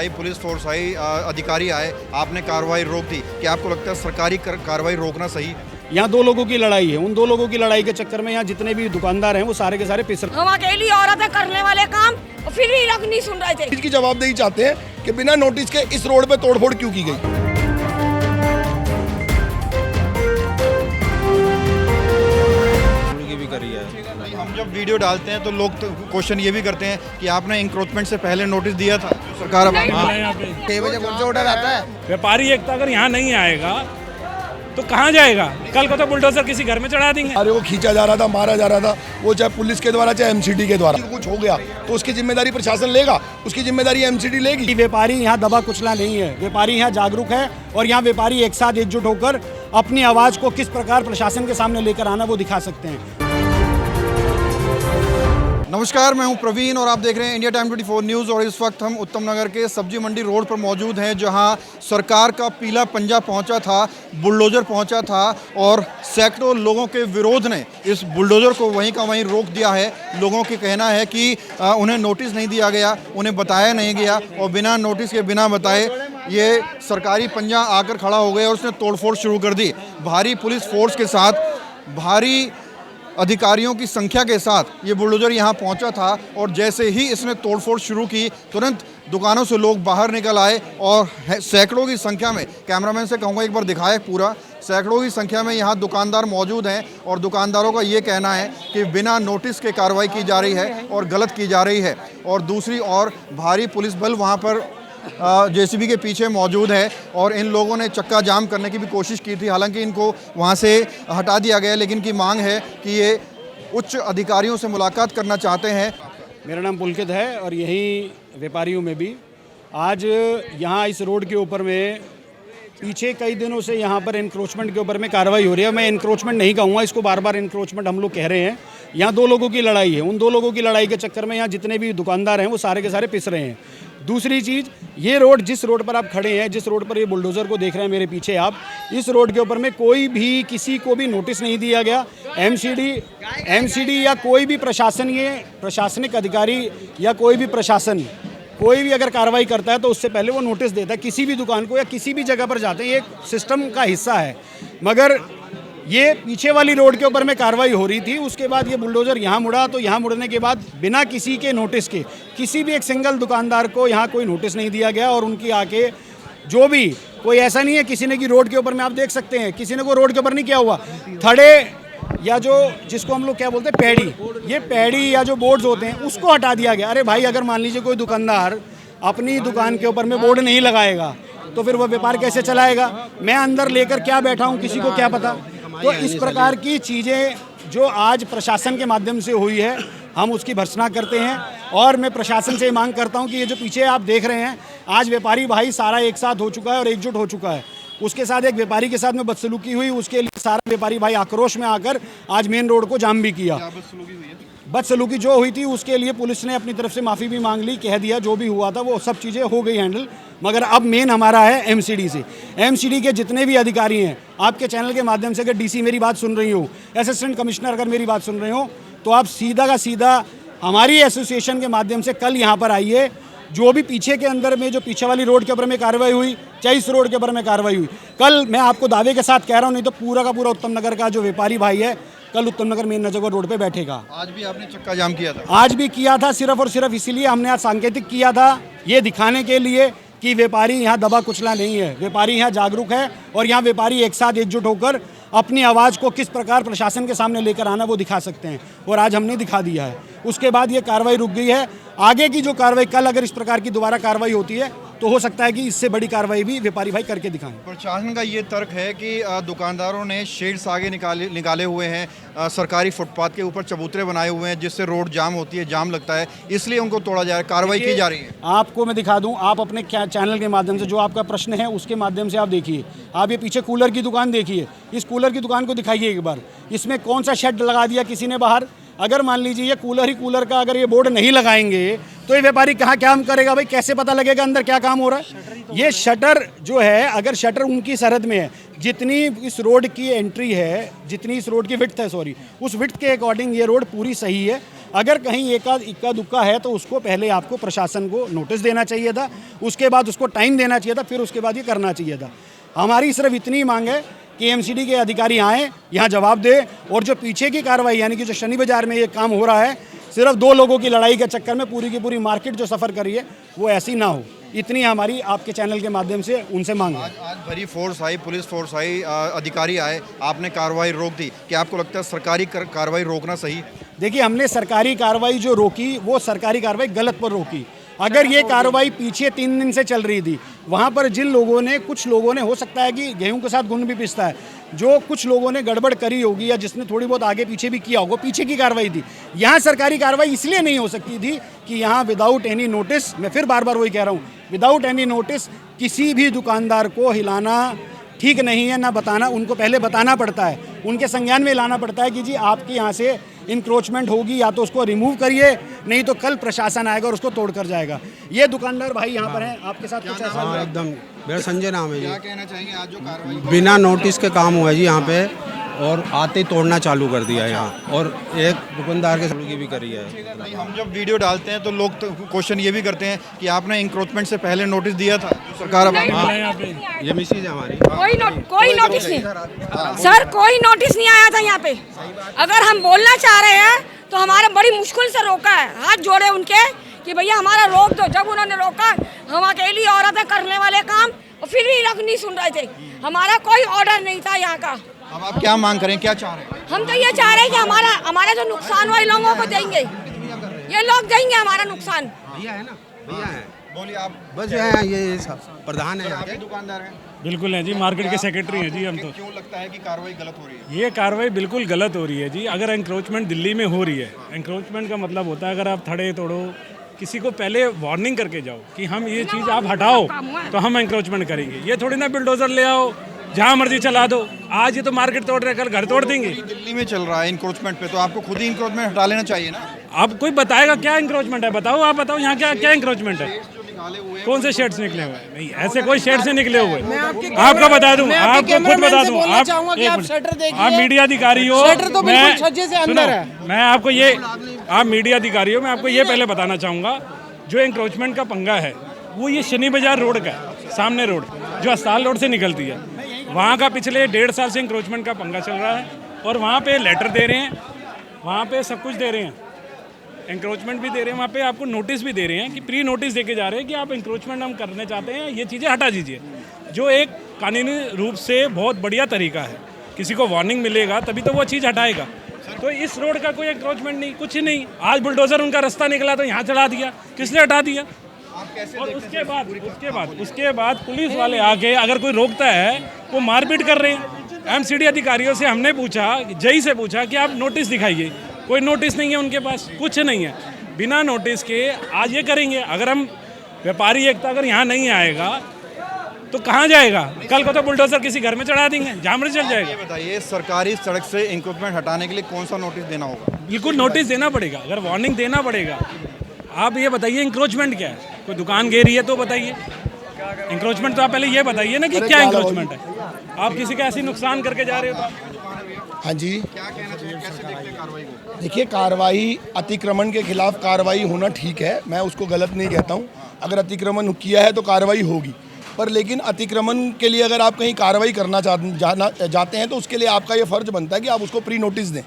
आई, police force आई, अधिकारी आए, आपने कार्रवाई रोक दी। क्या आपको लगता है सरकारी कार्रवाई रोकना सही? यहाँ दो लोगों की लड़ाई है। उन दो लोगों की लड़ाई के चक्कर में यहाँ जितने भी दुकानदार हैं वो सारे के सारे पिस रहे हैं। हम अकेली औरतें करने वाले काम और फिर भी लोग नहीं सुन रहे थे। इसकी जवाबदेही चाहते हैं कि बिना नोटिस के इस रोड पे तोड़फोड़ क्यों की गई। हम जब वीडियो डालते हैं तो लोग क्वेश्चन ये भी करते हैं कि आपने इंक्रोचमेंट से पहले नोटिस दिया था। सरकार अब यहाँ पे 6 बजे कौन सा ऑर्डर आता है? व्यापारी एकता अगर यहाँ नहीं आएगा तो कहाँ जाएगा? कल को तो बुलडोजर किसी घर में चढ़ा देंगे। अरे वो खींचा जा रहा था, मारा जा रहा था, वो चाहे पुलिस के द्वारा चाहे एमसीडी के द्वारा। कुछ हो गया तो उसकी जिम्मेदारी प्रशासन लेगा, उसकी जिम्मेदारी एमसीडी लेगी। व्यापारी यहाँ दबा कुचला नहीं है। व्यापारी यहाँ जागरूक है और यहाँ व्यापारी एक साथ एकजुट होकर अपनी आवाज को किस प्रकार प्रशासन के सामने लेकर आना वो दिखा सकते हैं। नमस्कार, मैं हूं प्रवीण और आप देख रहे हैं इंडिया टाइम 24 न्यूज़। और इस वक्त हम उत्तम नगर के सब्जी मंडी रोड पर मौजूद हैं, जहां सरकार का पीला पंजा पहुंचा था, बुलडोज़र पहुंचा था और सैकड़ों लोगों के विरोध ने इस बुलडोज़र को वहीं का वहीं रोक दिया है। लोगों की कहना है कि उन्हें नोटिस नहीं दिया गया, उन्हें बताया नहीं गया और बिना नोटिस के बिना बताए ये सरकारी पंजा आकर खड़ा हो गया और उसने तोड़फोड़ शुरू कर दी। भारी पुलिस फोर्स के साथ, भारी अधिकारियों की संख्या के साथ ये बुलडोज़र यहाँ पहुँचा था और जैसे ही इसने तोड़फोड़ शुरू की तुरंत दुकानों से लोग बाहर निकल आए और सैकड़ों की संख्या में, कैमरामैन से कहूँगा एक बार दिखाए पूरा, सैकड़ों की संख्या में यहाँ दुकानदार मौजूद हैं और दुकानदारों का ये कहना है कि बिना नोटिस के कार्रवाई की जा रही है और गलत की जा रही है। और दूसरी ओर भारी पुलिस बल वहाँ पर जेसीबी के पीछे मौजूद है और इन लोगों ने चक्का जाम करने की भी कोशिश की थी। हालांकि इनको वहां से हटा दिया गया, लेकिन इनकी मांग है कि ये उच्च अधिकारियों से मुलाकात करना चाहते हैं। मेरा नाम पुलकित है और यही व्यापारियों में भी आज यहाँ इस रोड के ऊपर में पीछे कई दिनों से यहाँ पर इंक्रोचमेंट के ऊपर में कार्रवाई हो रही है। मैं इंक्रोचमेंट नहीं कहूँगा, इसको बार बार इंक्रोचमेंट हम लोग कह रहे हैं। यहाँ दो लोगों की लड़ाई है। उन दो लोगों की लड़ाई के चक्कर में यहाँ जितने भी दुकानदार हैं वो सारे के सारे पिस रहे हैं। दूसरी चीज़, ये रोड, जिस रोड पर आप खड़े हैं, जिस रोड पर ये बुलडोज़र को देख रहे हैं मेरे पीछे आप, इस रोड के ऊपर में कोई भी किसी को भी नोटिस नहीं दिया गया। एमसीडी या कोई भी प्रशासन, ये प्रशासनिक अधिकारी या कोई भी प्रशासन कोई भी अगर कार्रवाई करता है तो उससे पहले वो नोटिस देता है किसी भी दुकान को या किसी भी जगह पर जाते हैं। ये एक सिस्टम का हिस्सा है। मगर ये पीछे वाली रोड के ऊपर में कार्रवाई हो रही थी, उसके बाद ये बुलडोज़र यहाँ मुड़ा तो यहाँ मुड़ने के बाद बिना किसी के नोटिस के किसी भी एक सिंगल दुकानदार को यहाँ कोई नोटिस नहीं दिया गया। और उनकी आके जो भी, कोई ऐसा नहीं है किसी ने कि रोड के ऊपर में आप देख सकते हैं किसी ने को रोड के ऊपर नहीं किया हुआ, थड़े या जो जिसको हम लोग क्या बोलते हैं पैड़ी, ये पैड़ी या जो बोर्ड्स होते हैं उसको हटा दिया गया। अरे भाई, अगर मान लीजिए कोई दुकानदार अपनी दुकान के ऊपर में बोर्ड नहीं लगाएगा तो फिर वह व्यापार कैसे चलाएगा? मैं अंदर लेकर क्या बैठा हूँ किसी को क्या पता? तो इस प्रकार की चीज़ें जो आज प्रशासन के माध्यम से हुई है, हम उसकी भर्त्सना करते हैं। और मैं प्रशासन से मांग करता हूं कि ये जो पीछे आप देख रहे हैं, आज व्यापारी भाई सारा एक साथ हो चुका है और एकजुट हो चुका है। उसके साथ एक व्यापारी के साथ में बदसलूकी हुई, उसके लिए सारा व्यापारी भाई आक्रोश में आकर आज मेन रोड को जाम भी किया। बदसलूकी जो हुई थी उसके लिए पुलिस ने अपनी तरफ से माफ़ी भी मांग ली, कह दिया जो भी हुआ था वो सब चीज़ें हो गई हैंडल। मगर अब मेन हमारा है एमसीडी से। एमसीडी के जितने भी अधिकारी हैं, आपके चैनल के माध्यम से अगर डीसी मेरी बात सुन रही हो, असिस्टेंट कमिश्नर अगर मेरी बात सुन रहे हो, तो आप सीधा का सीधा हमारी एसोसिएशन के माध्यम से कल यहाँ पर आइए। जो भी पीछे के अंदर में, जो पीछे वाली रोड के ऊपर में कार्रवाई हुई, चाहे इस रोड के ऊपर में कार्रवाई हुई, कल मैं आपको दावे के साथ कह रहा हूँ, नहीं तो पूरा का पूरा उत्तम नगर का जो व्यापारी भाई है कल उत्तम नगर मेन नजर रोड पे बैठेगा। आज भी आपने चक्का जाम किया था? आज भी किया था, सिर्फ और सिर्फ इसीलिए हमने आज सांकेतिक किया था, ये दिखाने के लिए कि व्यापारी यहाँ दबा कुचला नहीं है। व्यापारी यहाँ जागरूक है और यहाँ व्यापारी एक साथ एकजुट होकर अपनी आवाज़ को किस प्रकार प्रशासन के सामने लेकर आना वो दिखा सकते हैं। और आज हमने दिखा दिया है। उसके बाद ये कार्रवाई रुक गई है। आगे की जो कार्रवाई, कल अगर इस प्रकार की दोबारा कार्रवाई होती है तो हो सकता है कि इससे बड़ी कार्रवाई भी व्यापारी भाई करके दिखाएं। प्रशासन का ये तर्क है कि दुकानदारों ने शेड्स आगे निकाले हुए हैं, सरकारी फुटपाथ के ऊपर चबूतरे बनाए हुए हैं जिससे रोड जाम होती है, जाम लगता है, इसलिए उनको तोड़ा जा रहा है, कार्रवाई की जा रही है। आपको मैं दिखा दूं, आप अपने चैनल के माध्यम से जो आपका प्रश्न है उसके माध्यम से आप देखिए। आप ये पीछे कूलर की दुकान देखिए, इस कूलर की दुकान को दिखाइए एक बार। इसमें कौन सा शेड लगा दिया किसी ने बाहर? अगर मान लीजिए ये कूलर का अगर ये बोर्ड नहीं लगाएंगे तो ये व्यापारी कहाँ काम करेगा भाई? कैसे पता लगेगा अंदर क्या काम हो रहा है? ये शटर जो है, अगर शटर उनकी सरहद में है, जितनी इस रोड की एंट्री है, जितनी इस रोड की विड्थ है, उस विड्थ के अकॉर्डिंग ये रोड पूरी सही है। अगर कहीं एकाध इक्का दुक्का है तो उसको पहले आपको प्रशासन को नोटिस देना चाहिए था, उसके बाद उसको टाइम देना चाहिए था, फिर उसके बाद ये करना चाहिए था। हमारी सिर्फ इतनी मांग है कि एमसीडी के अधिकारी आएँ, यहाँ जवाब दे, और जो पीछे की कार्रवाई यानी कि जो शनि बाजार में ये काम हो रहा है, सिर्फ 2 लोगों की लड़ाई के चक्कर में पूरी की पूरी मार्केट जो सफ़र करी है वो ऐसी ना हो, इतनी हमारी आपके चैनल के माध्यम से उनसे मांग है। आज भरी फोर्स आई, पुलिस फोर्स आई, अधिकारी आए, आपने कार्रवाई रोक दी। क्या आपको लगता है सरकारी कार्रवाई रोकना सही? देखिए, हमने सरकारी कार्रवाई जो रोकी वो सरकारी कार्रवाई गलत पर रोकी। अगर ये कार्रवाई पीछे 3 दिन से चल रही थी, वहाँ पर जिन लोगों ने, कुछ लोगों ने, हो सकता है कि गेहूं के साथ गुण भी पिसता है, जो कुछ लोगों ने गड़बड़ करी होगी या जिसने थोड़ी बहुत आगे पीछे भी किया होगा, पीछे की कार्रवाई थी। यहाँ सरकारी कार्रवाई इसलिए नहीं हो सकती थी कि यहाँ विदाउट एनी नोटिस, मैं फिर बार बार वही कह रहा हूँ, विदाउट एनी नोटिस किसी भी दुकानदार को हिलाना ठीक नहीं है, ना बताना, उनको पहले बताना पड़ता है, उनके संज्ञान में लाना पड़ता है कि जी आपके यहाँ से इंक्रोचमेंट होगी, या तो उसको रिमूव करिए, नहीं तो कल प्रशासन आएगा और उसको तोड़ कर जाएगा। ये दुकानदार भाई यहाँ पर हैं, आपके साथ कुछ ऐसा? हाँ, एकदम। मेरा संजय नाम है जी। क्या कहना चाहेंगे आज जो कार्रवाई? बिना नोटिस के काम हुआ है जी यहाँ पे, और आते ही तोड़ना चालू कर दिया यहाँ, और एक दुकानदार के सलूकी भी करी है। नहीं, हम जब वीडियो डालते हैं तो लोग क्वेश्चन ये भी करते हैं कि आपने इंक्रोचमेंट से पहले नोटिस दिया था, जो सरकार अब ये मिसेज है हमारी। कोई नोटिस नहीं सर, कोई नोटिस नहीं आया था यहाँ पे। अगर हम बोलना चाह रहे हैं तो हमारे बड़ी मुश्किल से रोका है, हाथ जोड़े उनके कि भैया हमारा रोक दो। जब उन्होंने रोका, हम अकेली औरतें करने वाले काम, और फिर भी लोग नहीं सुन रहे थे। हमारा कोई ऑर्डर नहीं था यहाँ का। अब आप क्या मांग करें, क्या चाह रहे हैं? हम तो ये चाह रहे हैं कि हमारा जो नुकसान हुआ लोगों को देंगे, ये लोग देंगे हमारा नुकसान। भैया है ना, भैया है, बोलिए आप। बस जो है ये प्रधान है यहाँ आप के। भी दुकानदार हैं? बिल्कुल है जी, मार्केट के सेक्रेटरी हैं जी हम तो। क्यों लगता है कि कार्रवाई गलत हो रही है? ये कार्रवाई बिल्कुल गलत हो रही है जी। अगर एंक्रोचमेंट दिल्ली में हो रही है, एंक्रोचमेंट का मतलब होता है अगर आप थड़े तोड़ो, किसी को पहले वार्निंग करके जाओ कि हम ये चीज़ आप हटाओ तो हम एंक्रोचमेंट करेंगे। ये थोड़ी ना बिल्डोजर ले आओ, जहाँ मर्जी चला दो। आज ये तो मार्केट तोड़ रहे, कल घर तोड़ देंगे। दिल्ली में चल रहा है इंक्रोचमेंट पे, तो आपको खुद ही इंक्रोचमेंट हटा लेना चाहिए ना। आप कोई बताएगा क्या इंक्रोचमेंट है? बताओ, आप बताओ यहाँ क्या क्या इंक्रोचमेट है? कौन से शेड्स निकले हुए हैं? नहीं, ऐसे कोई शेड से निकले हुए। आपको बता दूं, आपको खुद बता दूं, आप मीडिया अधिकारी हो, मैं आपको ये, आप मीडिया अधिकारी हो, मैं आपको ये पहले बताना चाहूँगा, जो इंक्रोचमेंट का पंगा है वो ये शनि बाजार रोड का है, सामने रोड जो अस्पताल रोड से निकलती है, वहाँ का पिछले 1.5 साल से इंक्रोचमेंट का पंगा चल रहा है। और वहाँ पे लेटर दे रहे हैं, वहाँ पे सब कुछ दे रहे हैं, इंक्रोचमेंट भी दे रहे हैं, वहाँ पे आपको नोटिस भी दे रहे हैं कि प्री नोटिस देके जा रहे हैं कि आप इंक्रोचमेंट हम करने चाहते हैं, ये चीज़ें हटा दीजिए, जो एक कानूनी रूप से बहुत बढ़िया तरीका है। किसी को वार्निंग मिलेगा तभी तो वो चीज़ हटाएगा। तो इस रोड का कोई इंक्रोचमेंट नहीं, कुछ नहीं। आज बुलडोजर उनका रास्ता निकला तो यहाँ चढ़ा दिया, किसने हटा दिया? और उसके बाद पुलिस वाले आके अगर कोई रोकता है वो मारपीट कर रहे हैं। एमसीडी अधिकारियों से हमने पूछा, जई से पूछा कि आप नोटिस दिखाइए, कोई नोटिस नहीं है उनके पास, कुछ नहीं है। बिना नोटिस के आज ये करेंगे। अगर हम व्यापारी एकता अगर यहाँ नहीं आएगा तो कहाँ जाएगा? कल को तो बुलडोजर किसी घर में चढ़ा देंगे, जहाँ मर्जी चल जाएगा। ये बताइए, सरकारी सड़क से इंक्रोचमेंट हटाने के लिए कौन सा नोटिस देना होगा? बिल्कुल नोटिस देना पड़ेगा, अगर वार्निंग देना पड़ेगा। आप ये बताइए इंक्रोचमेंट क्या है? कोई दुकान घेरी है तो बताइए इंक्रोचमेंट, तो आप पहले ये बताइए ना कि क्या इंक्रोचमेंट है। आप किसी का ऐसी नुकसान करके जा रहे हो तो। हाँ जी, क्या कहना चाहिए, कैसे देखते हैं कार्रवाई को? देखिए, कार्रवाई अतिक्रमण के खिलाफ कार्रवाई होना ठीक है, मैं उसको गलत नहीं कहता हूँ। अगर अतिक्रमण किया है तो कार्रवाई होगी, पर लेकिन अतिक्रमण के लिए अगर आप कहीं कार्रवाई करना जाते हैं तो उसके लिए आपका ये फ़र्ज बनता है कि आप उसको प्री नोटिस दें।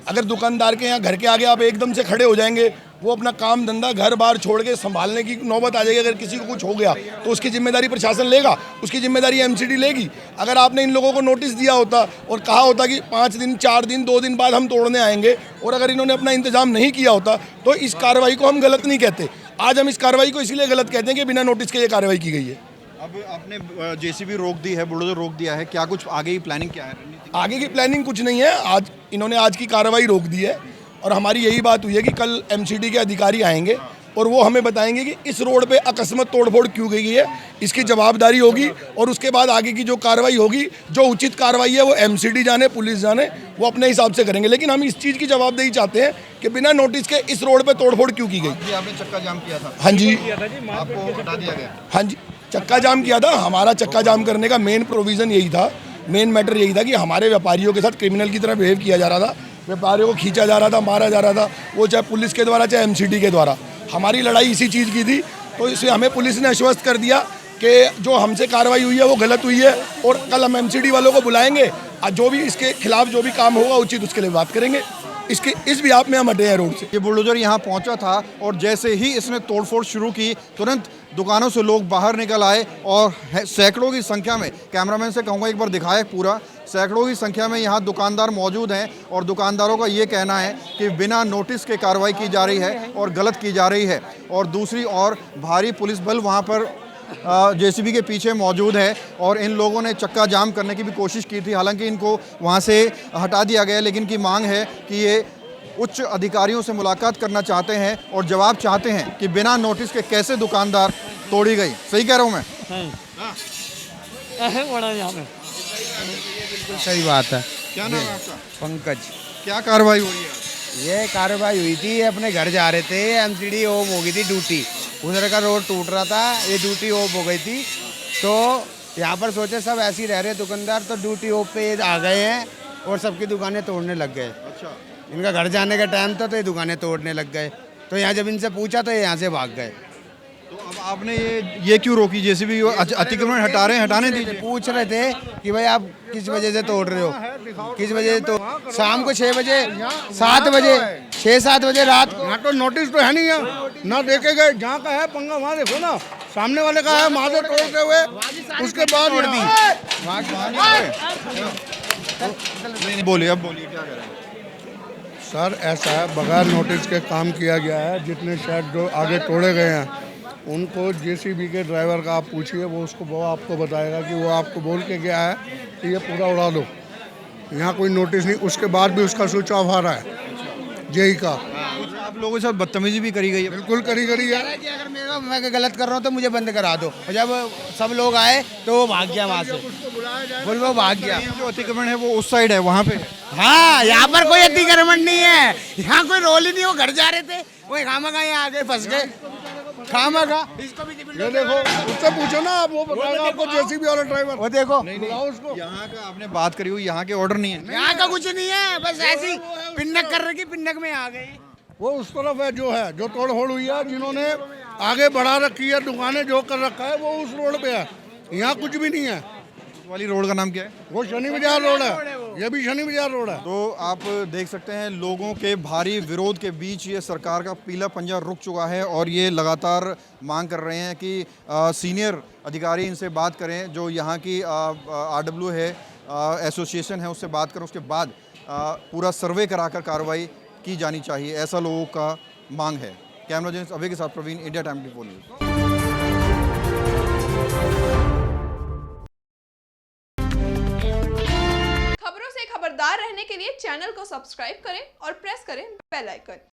अगर दुकानदार के यहाँ घर के आगे आप एकदम से खड़े हो जाएंगे, वो अपना काम धंधा घर बार छोड़ के संभालने की नौबत आ जाएगी। अगर किसी को कुछ हो गया तो उसकी जिम्मेदारी प्रशासन लेगा, उसकी जिम्मेदारी एमसीडी लेगी। अगर आपने इन लोगों को नोटिस दिया होता और कहा होता कि 5 दिन, 4 दिन, 2 दिन बाद हम तोड़ने आएंगे, और अगर इन्होंने अपना इंतजाम नहीं किया होता तो इस कार्रवाई को हम गलत नहीं कहते। आज हम इस कार्रवाई को इसलिए गलत कहते हैं कि बिना नोटिस के ये कार्रवाई की गई है। अब आपने जेसीबी रोक दी है, बुलडोजर रोक दिया है, क्या कुछ आगे की प्लानिंग क्या है? आगे की प्लानिंग कुछ नहीं है। आज इन्होंने आज की कार्रवाई रोक दी है, और हमारी यही बात हुई है कि कल एमसीडी के अधिकारी आएंगे और वो हमें बताएंगे कि इस रोड पे अकस्मात तोड़फोड़ क्यों गई है, इसकी जवाबदारी होगी। और उसके बाद आगे की जो कार्रवाई होगी, जो उचित कार्रवाई है, वो एमसीडी जाने, पुलिस जाने, वो अपने हिसाब से करेंगे। लेकिन हम इस चीज़ की जवाबदेही चाहते हैं कि बिना नोटिस के इस रोड पे तोड़फोड़ क्यों की गई। आपने चक्का जाम किया था? हाँ जी, आपको हटा दिया गया? हाँ जी, चक्का जाम किया था। हमारा चक्का जाम करने का मेन प्रोविज़न यही था, मेन मैटर यही था कि हमारे व्यापारियों के साथ क्रिमिनल की तरह बिहेव किया जा रहा था। व्यापारियों को खींचा जा रहा था, मारा जा रहा था, वो चाहे पुलिस के द्वारा चाहे एमसीडी के द्वारा। हमारी लड़ाई इसी चीज़ की थी, तो इसे हमें पुलिस ने आश्वस्त कर दिया कि जो हमसे कार्रवाई हुई है वो गलत हुई है और कल हम एमसीडी वालों को बुलाएंगे और जो भी इसके खिलाफ जो भी काम होगा उचित उसके लिए बात करेंगे। इसके इस भी आप में हम हटे हैं रोड से। ये बुलडोजर यहाँ पहुँचा था और जैसे ही इसने तोड़फोड़ शुरू की तुरंत दुकानों से लोग बाहर निकल आए और सैकड़ों की संख्या में, कैमरामैन से कहूँगा एक बार दिखाए पूरा, सैकड़ों की संख्या में यहाँ दुकानदार मौजूद हैं और दुकानदारों का ये कहना है कि बिना नोटिस के कार्रवाई की जा रही है और गलत की जा रही है। और दूसरी ओर भारी पुलिस बल वहाँ पर जेसीबी के पीछे मौजूद है और इन लोगों ने चक्का जाम करने की भी कोशिश की थी। हालांकि इनको वहाँ से हटा दिया गया, लेकिन की मांग है कि ये उच्च अधिकारियों से मुलाकात करना चाहते हैं और जवाब चाहते हैं कि बिना नोटिस के कैसे दुकानदार तोड़ी गई। सही कह रहा हूँ मैं? सही बात है। क्या नाम है आपका? पंकज। क्या कार्रवाई हुई है? ये कार्रवाई हुई थी, अपने घर जा रहे थे, एमसीडी ऑफ हो गई थी ड्यूटी, उधर का रोड टूट रहा था, ये ड्यूटी ऑफ हो गई थी, तो यहाँ पर सोचे सब ऐसे ही रह रहे दुकानदार, तो ड्यूटी ऑफ पे आ गए हैं और सबकी दुकानें तोड़ने लग गए। अच्छा, इनका घर जाने का टाइम था तो ये दुकानें तोड़ने लग गए, तो यहाँ जब इनसे पूछा तो ये यहाँ से भाग गए। तो अब आपने ये क्यों रोकी? जेसीबी अतिक्रमण हटा रहे हैं, हटाने दीजिए। पूछ रहे थे कि भाई आप किस वजह से तोड़ रहे हो, किस वजह से? तो शाम को 6 बजे 7 बजे 6-7 बजे रात। यहाँ तो नोटिस तो है नहीं है ना, देखे गए जहाँ का है पंगा वहाँ देखो ना, सामने वाले का है वहाँ से तोड़ते हुए उसके बाद तोड़ दी। बोलिए, अब बोलिए क्या करें? सर ऐसा है, बगैर नोटिस के काम किया गया है। जितने शेड जो आगे तोड़े गए हैं उनको जेसीबी के ड्राइवर का आप पूछिए, वो आपको बताएगा कि वो आपको बोल के गया है कि ये पूरा उड़ा दो। यहाँ कोई नोटिस नहीं, उसके बाद भी उसका स्विच ऑफ आ रहा है जेई का। आप लोगों के साथ बदतमीजी भी करी गई है? बिल्कुल करी है। कि अगर मैं गलत कर रहा हूँ तो मुझे बंद करा दो, और जब सब लोग आए तो वो भाग गया वहाँ से, वो भाग गया। जो अतिक्रमण है वो उस साइड है, वहाँ पे। हाँ, यहाँ पर कोई अतिक्रमण नहीं है, यहाँ कोई रोल ही नहीं, वो घर जा रहे थे, वो खामखा यहाँ आगे फंस गए, खामखा। ये देखो, उससे पूछो ना, आप वो बताएगा आपको जेसीबी वाला ड्राइवर। वो देखो, बुलाओ उसको। यहाँ का आपने बात करी हुई, यहाँ के ऑर्डर नहीं है? यहाँ का कुछ नहीं है, बस ऐसी पिन्नक कर रही, पिन्नक में आ गई। वो उस तरफ है जो तोड़ फोड़ हुई है, जिन्होंने आगे बढ़ा रखी है दुकानें, जो कर रखा है वो उस रोड पे है, यहाँ कुछ भी नहीं है। वाली रोड का नाम क्या है? वो शनि बाजार रोड है, ये भी शनि बाजार रोड है। तो आप देख सकते हैं लोगों के भारी विरोध के बीच ये सरकार का पीला पंजा रुक चुका है और ये लगातार मांग कर रहे हैं कि सीनियर अधिकारी इनसे बात करें, जो यहाँ की RW है, एसोसिएशन है, उससे बात करें, उसके बाद पूरा सर्वे कराकर कार्रवाई की जानी चाहिए, ऐसा लोगों का मांग है। कैमरा जर्नलिस्ट अभय के साथ प्रवीण, इंडिया टाइम 24 न्यूज़। खबरों से खबरदार रहने के लिए चैनल को सब्सक्राइब करें और प्रेस करें बेल आइकन।